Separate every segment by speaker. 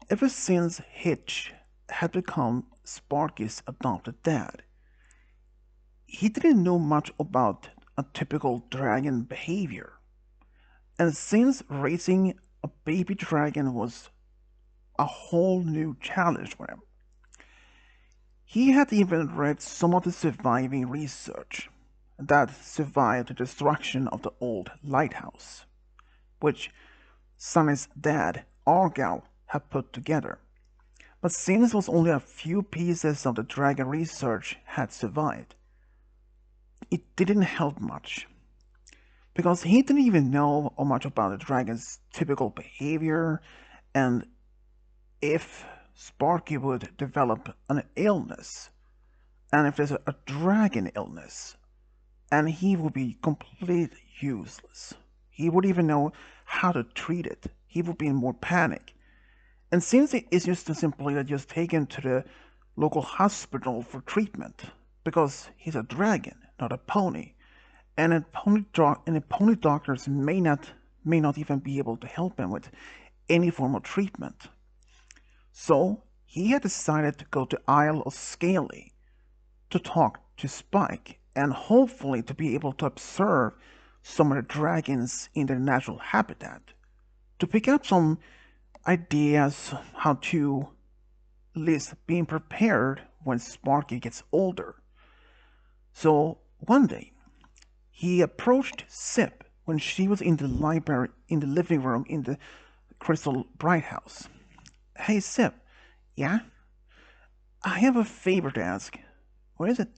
Speaker 1: Ever since Hitch had become Sparky's adopted dad, he didn't know much about a typical dragon behavior. And since raising a baby dragon was a whole new challenge for him, he had even read some of the surviving research that survived the destruction of the old lighthouse, which Sonny's dad, Argyle, had put together. But since it was only a few pieces of the dragon research had survived, it didn't help much. Because he didn't even know much about the dragon's typical behavior and if Sparky would develop an illness, and if there's a dragon illness, and he would be completely useless. He would even know how to treat it. He would be in more panic. And since it is just simply just taken to the local hospital for treatment, because he's a dragon, not a pony, and the pony doctors may not even be able to help him with any form of treatment. So he had decided to go to Isle of Scaly to talk to Spike and hopefully to be able to observe some of the dragons in their natural habitat to pick up some ideas how to at least being prepared when Sparky gets older. So one day he approached Sip when she was in the library in the living room in the Crystal Bright house. Hey Sip, yeah? I have a favor to ask. What is it?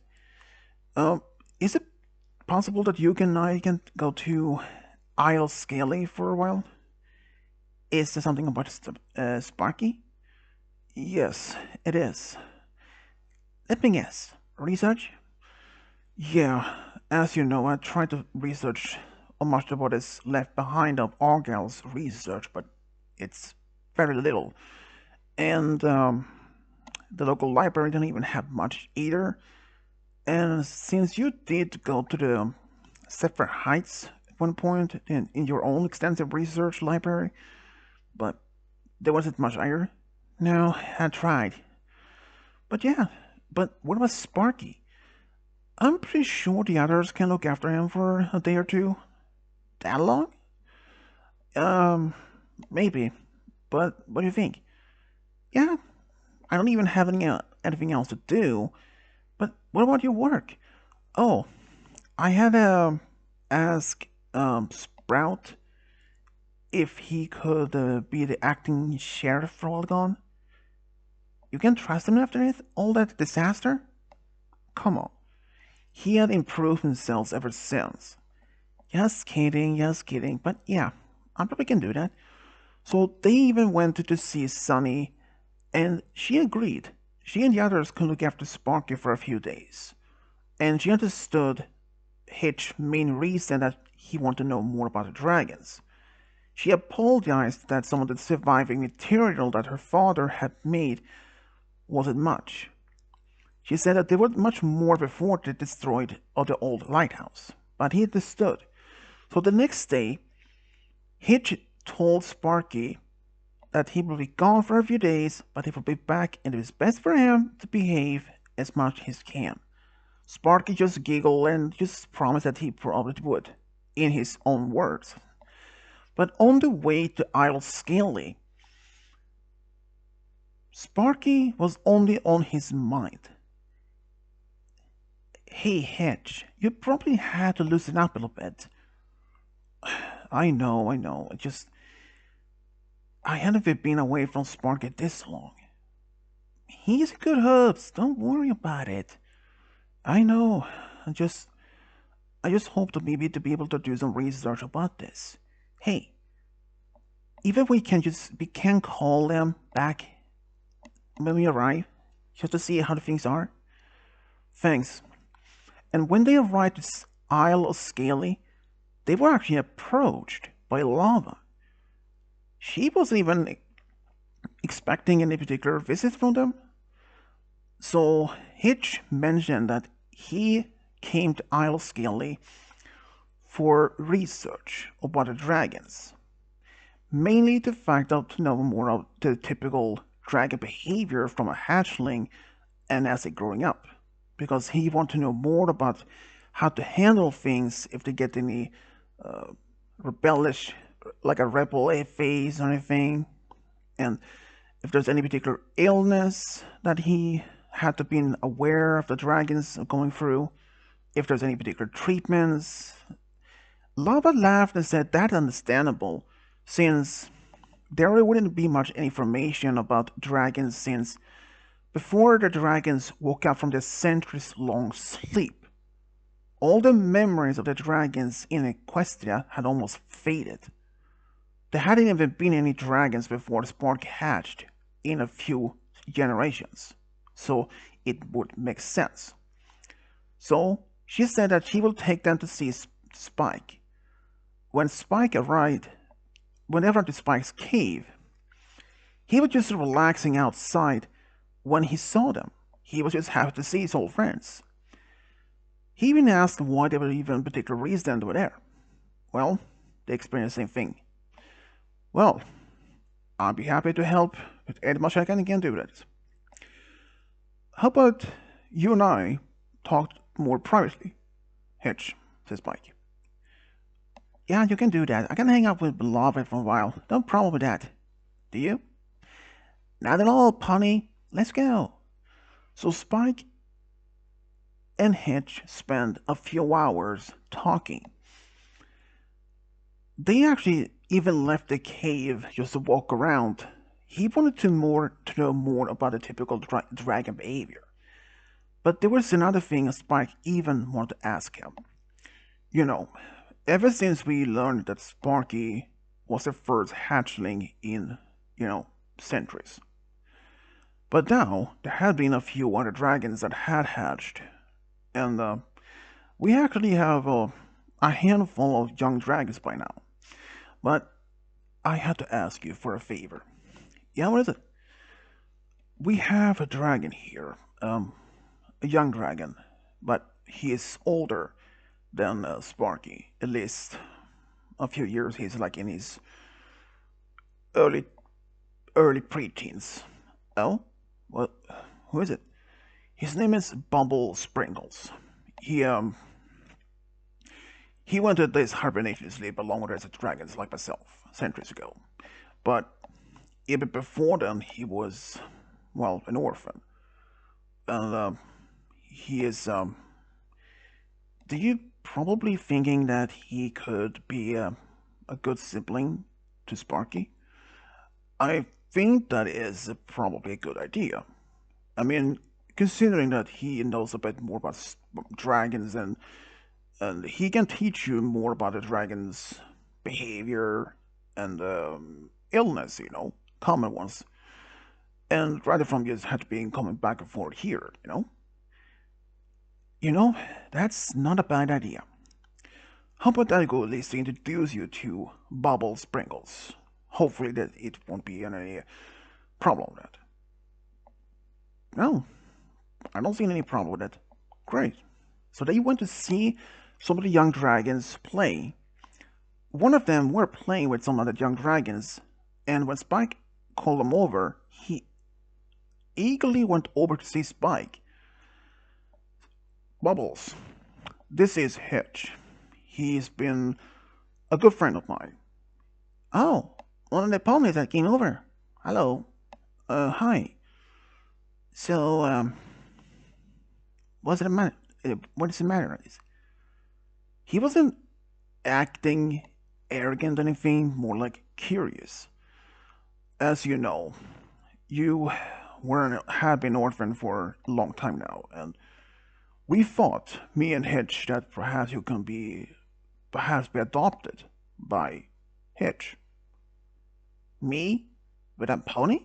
Speaker 1: Um, is it possible that you and I can go to Isle Scaly for a while? Is there something about Sparky? Yes, it is. Let me guess. Research? Yeah, as you know, I tried to research much of what is left behind of Argyle's research, but it's very little. And the local library didn't even have much either. And since you did go to the Zephyr Heights at one point in your own extensive research library, but there wasn't much either. No, I tried. But yeah, but what about Sparky? I'm pretty sure the others can look after him for a day or two. That long? Um, maybe. But what do you think? Yeah, I don't even have anything else to do. But what about your work? Oh, I had to ask Sprout if he could be the acting sheriff for Oregon. You can trust him after all that disaster? Come on. He had improved himself ever since. Just kidding, just kidding. But yeah, I probably can do that. So they even went to see Sunny, and she agreed. She and the others could look after Sparky for a few days. And she understood Hitch's main reason that he wanted to know more about the dragons. She apologized that some of the surviving material that her father had made wasn't much. She said that there was much more before they destroyed the old lighthouse, but he understood. So the next day, Hitch told Sparky that he would be gone for a few days, but he would be back, and it was best for him to behave as much as he can. Sparky just giggled and just promised that he probably would, in his own words. But on the way to Isle Scaly, Sparky was only on his mind. Hey, Hitch, you probably had to loosen up a little bit. I know. I haven't been away from Sparky this long. He's in good hopes. Don't worry about it. I know. I just, I just hope to be able to do some research about this. Hey, even we can call them back when we arrive, just to see how the things are. Thanks. And when they arrived at Isle of Scaly, they were actually approached by lava. She wasn't even expecting any particular visit from them. So Hitch mentioned that he came to Isle Scaly for research about the dragons. mainly to find out to know more of the typical dragon behavior from a hatchling and as they growing up, because he want to know more about how to handle things if they get any uh, rebellious, like a rebel phase or anything, and if there's any particular illness that he had to be aware of the dragons going through, if there's any particular treatments. Lava laughed and said that's understandable, since there wouldn't be much information about dragons since before the dragons woke up from their centuries-long sleep, all the memories of the dragons in Equestria had almost faded. There hadn't even been any dragons before Spark hatched in a few generations, so it would make sense. So she said that she will take them to see Spike. When Spike arrived, whenever to Spike's cave, he was just relaxing outside when he saw them. He was just happy to see his old friends. He even asked why they were even particular reason they were there. Well, they experienced the same thing. Well, I'll be happy to help with any much I can again do that. How about you and I talk more privately? Hitch, says Mike. Yeah, you can do that. I can hang out with Beloved for a while. No problem with that. Do you? Not at all, Pony. Let's go. So Spike and Hitch spend a few hours talking. They actually even left the cave just to walk around. He wanted to know more about the typical dragon behavior. But there was another thing Spike even wanted to ask him. You know, ever since we learned that Sparky was the first hatchling in, centuries. But now, there had been a few other dragons that had hatched. And we actually have a handful of young dragons by now. But I had to ask you for a favor. Yeah, what is it? We have a dragon here, a young dragon, but he is older than Sparky. At least a few years. He's like in his early preteens. Oh, well, who is it? His name is Bumble Sprinkles. He went to this hibernation sleep along with the dragons like myself centuries ago. But even before then, he was, well, an orphan. And he is, do you probably thinking that he could be a good sibling to Sparky? I think that is probably a good idea. I mean, considering that he knows a bit more about dragons and he can teach you more about the dragon's behavior and illness, common ones. And rather from just had been coming back and forth here, that's not a bad idea. How about I go at least introduce you to Bubble Sprinkles? Hopefully that it won't be any problem with that. No, I don't see any problem with it. Great. So they went to see some of the young dragons play. One of them were playing with some of the young dragons, and when Spike called him over, he eagerly went over to see Spike. Bubbles, this is Hitch. He's been a good friend of mine. Oh, one of the ponies that came over. Hello. Hi. So, what's the matter? What is the matter? He wasn't acting arrogant or anything, more like curious. As you know, you have been orphaned for a long time now, and we thought, me and Hitch, that perhaps you can be adopted by Hitch. Me? With a pony?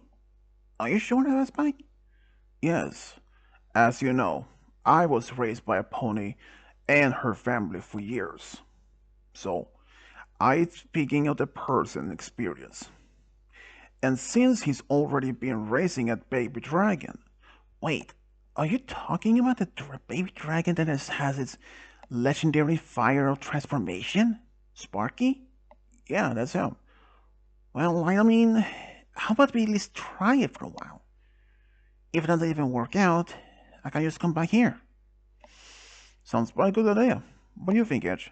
Speaker 1: Are you sure that was Spike? Yes. As you know, I was raised by a pony and her family for years. So, I'm speaking of the person experience. And since he's already been raising a baby dragon, wait, are you talking about the baby dragon that has its legendary fire of transformation? Sparky? Yeah, that's him. Well, I mean, how about we at least try it for a while? If it doesn't even work out, I can just come back here. Sounds like a good idea. What do you think, Edge?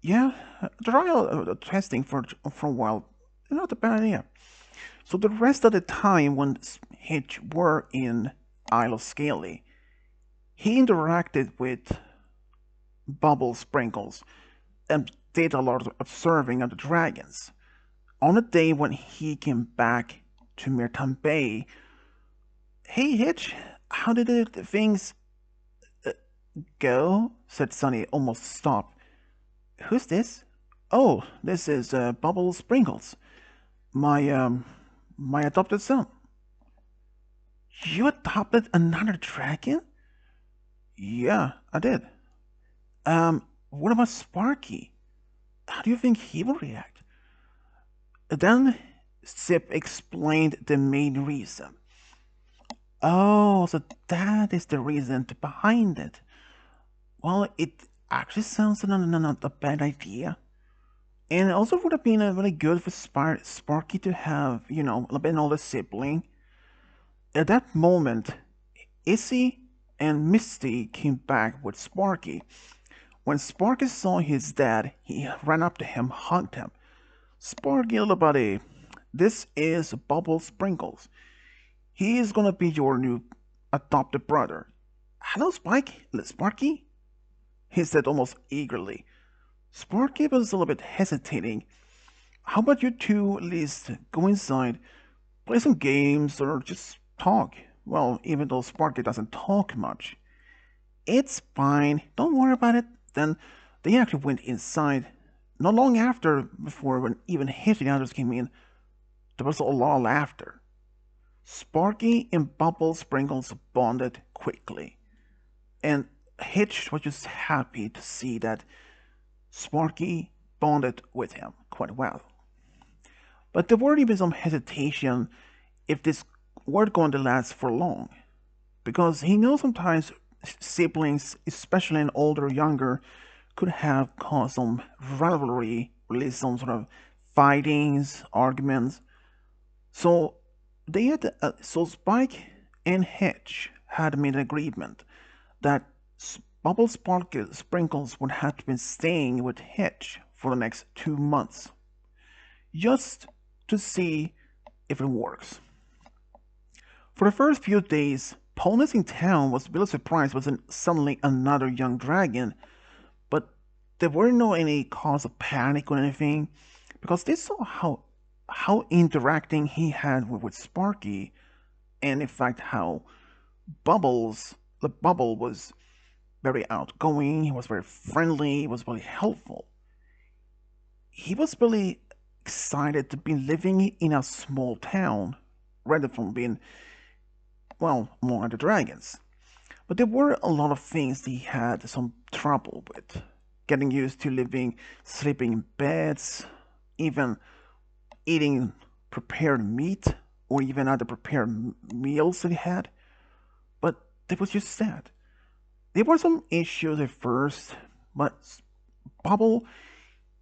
Speaker 1: Yeah, trial testing for a while, not a bad idea. So the rest of the time when Hitch were in Isle of Scaly, he interacted with Bubble Sprinkles and did a lot of observing of the dragons. On the day when he came back to Mirtan Bay, "Hey Hitch, how did things uh, go?" said Sunny, almost stopped. "Who's this?" "Oh, this is Bubble Sprinkles, my my adopted son." "You adopted another dragon?" "Yeah, I did." What about Sparky? How do you think he will react?" Then Sip explained the main reason. "Oh, so that is the reason behind it. Well, it actually sounds not a bad idea. And it also would have been really good for Sparky to have, an older sibling." At that moment, Izzy and Misty came back with Sparky. When Sparky saw his dad, he ran up to him, hugged him. "Sparky, little buddy, this is Bubble Sprinkles. He is gonna be your new adopted brother." "Hello, Sparky," he said almost eagerly. Sparky was a little bit hesitating. "How about you two at least go inside, play some games, or just talk?" Well, even though Sparky doesn't talk much. "It's fine, don't worry about it." Then they actually went inside. Not long after, before when even Hitch and the others came in, there was a lot of laughter. Sparky and Bubble Sprinkles bonded quickly, and Hitch was just happy to see that Sparky bonded with him quite well. But there were even some hesitation if this weren't going to last for long, because he knows sometimes siblings, especially in older or younger, could have caused some rivalry, really some sort of fightings, arguments. So so Spike and Hitch had made an agreement that Bubble Sprinkles would have been staying with Hitch for the next 2 months, just to see if it works. For the first few days, Polness in town was really surprised when suddenly another young dragon, but there were no any cause of panic or anything, because they saw how interacting he had with Sparky, and in fact how the Bubble was very outgoing, he was very friendly, he was very helpful. He was really excited to be living in a small town rather than being, well, among the dragons. But there were a lot of things he had some trouble with. Getting used to sleeping in beds, even eating prepared meat, or even other prepared meals that he had. But it was just sad. There were some issues at first, but Bubble,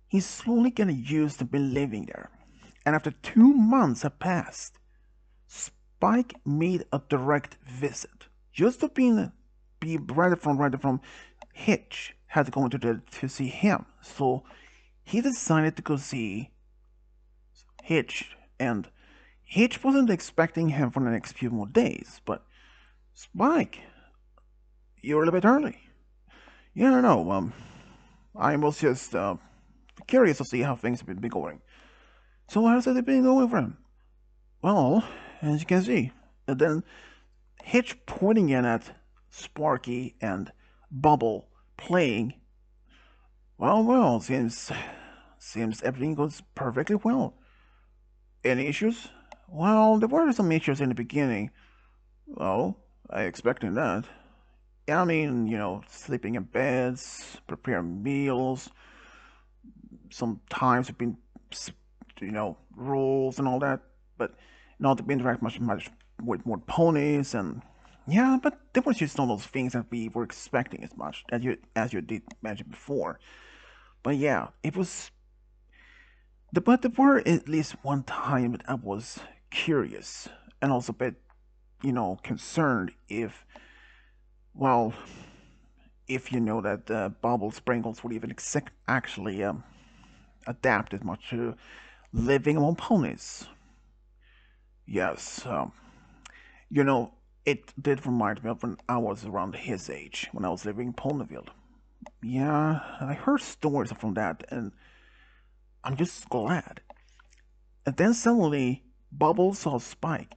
Speaker 1: he's slowly getting used to be living there. And after 2 months have passed, Spike made a direct visit. Just to be right from Hitch had to go to see him. So he decided to go see Hitch, and Hitch wasn't expecting him for the next few more days, but "Spike, you're a little bit early." "Yeah, no, I was just curious to see how things have been going." "So how's it been going for him?" "Well, as you can see." And then Hitch pointing in at Sparky and Bubble playing. Well, seems everything goes perfectly well." "Any issues?" "Well, there were some issues in the beginning." "Oh, I expected that." "Yeah, I mean, sleeping in beds, preparing meals, sometimes have been, rules and all that, but not to interact much with more ponies, and yeah, but there was just all those things that we were expecting as much as you did mention before. But yeah, it was But there were at least one time that I was curious and also a bit, concerned if, well, if you know that bubble sprinkles would even actually adapted much to living among ponies. Yes, you know, it did remind me of when I was around his age, when I was living in Ponyville. Yeah, I heard stories from that, and I'm just glad. And then suddenly, Bubbles saw Spike.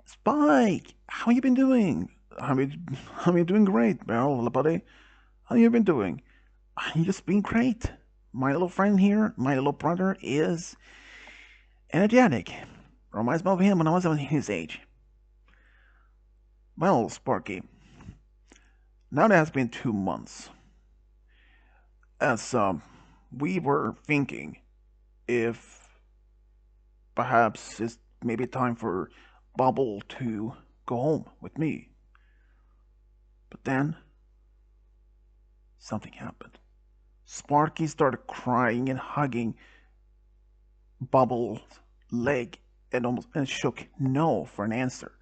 Speaker 1: Spike, how you been doing? How you doing great, Beryl, little buddy. How you been doing? You just been great. My little friend here, my little brother, is energetic. Reminds me of him when I was his age. Well, Sparky, now that has been 2 months. As we were thinking if perhaps it's maybe time for Bubble to go home with me. But then something happened. Sparky started crying and hugging Bubble's leg and almost and shook no for an answer.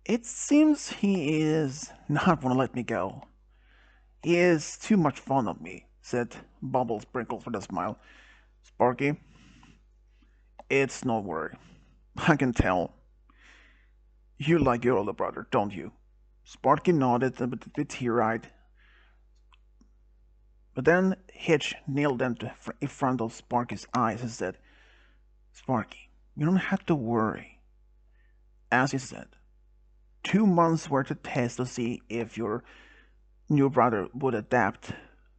Speaker 1: It seems he is not gonna let me go. He is too much fun of me, said Bubble Sprinkles with a smile. Sparky, it's no worry. I can tell. You like your older brother, don't you? Sparky nodded a bit teary-eyed. But then Hitch kneeled in front of Sparky's eyes and said, Sparky, you don't have to worry. As he said, 2 months worth of tests to see if your new brother would adapt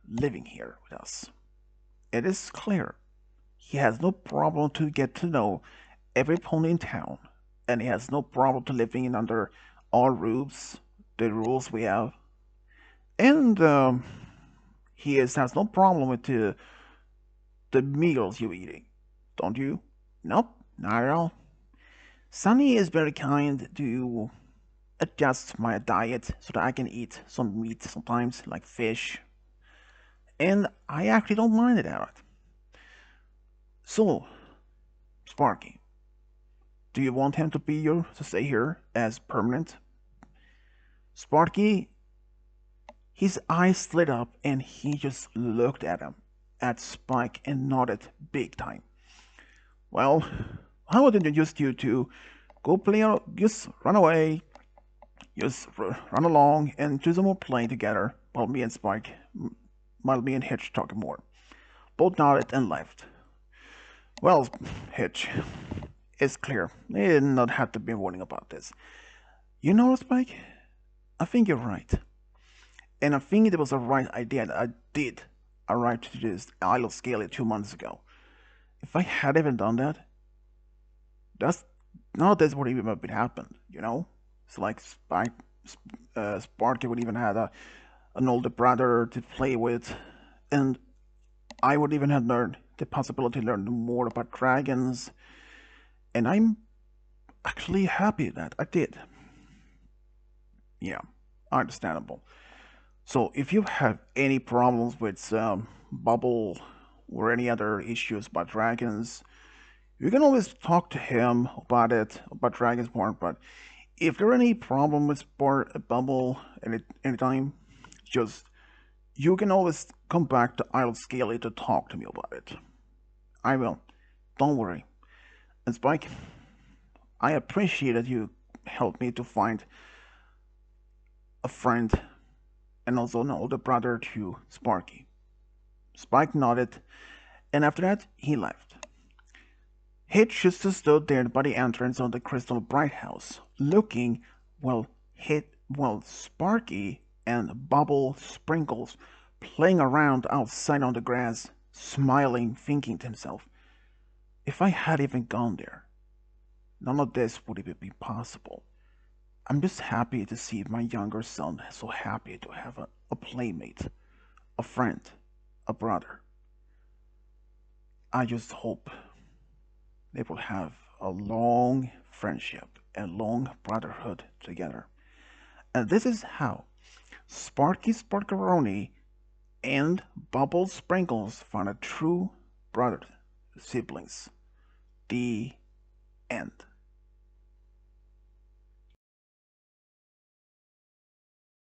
Speaker 1: living here with us. It is clear he has no problem to get to know every pony in town, and he has no problem to living in under our roofs, the rules we have, and has no problem with the meals you eating, don't you? Nope, not at all. Sunny is very kind to adjust my diet so that I can eat some meat sometimes, like fish, and I actually don't mind it out. So, Sparky, do you want him to stay here as permanent? Sparky, his eyes lit up and he just looked at Spike, and nodded big time. Well, how would introduce you to go play, just run away, just run along and do some more playing together while me and Spike, while me and Hitch talk more. Both nodded and left. Well, Hitch, it's clear. They did not have to be warning about this. You know, Spike, I think you're right. And I think it was a right idea that I did arrive to this Isle of Scaly 2 months ago. If I had even done that, that's none of this would even have been happened, you know? It's like Sparky would even have an older brother to play with, and I would even have learned the possibility to learn more about dragons, and I'm actually happy that I did. Yeah, understandable. So if you have any problems with Bubble or any other issues about dragons, you can always talk to him about it, about Dragonsborn. But if there are any problem with Bubble anytime, just you can always come back to Isle Scaly to talk to me about it. I will. Don't worry. And Spike, I appreciate that you helped me to find a friend and also an older brother to Sparky. Spike nodded, and after that, he left. Hitch just stood there by the entrance of the Crystal Bright House, looking, Sparky and Bubble Sprinkles playing around outside on the grass, smiling, thinking to himself, if I had even gone there, none of this would even be possible. I'm just happy to see my younger son so happy to have a playmate, a friend, a brother. I just hope they will have a long friendship and long brotherhood together. And this is how Sparky Sparkeroni and Bubble Sprinkles found a true brother, siblings. The end.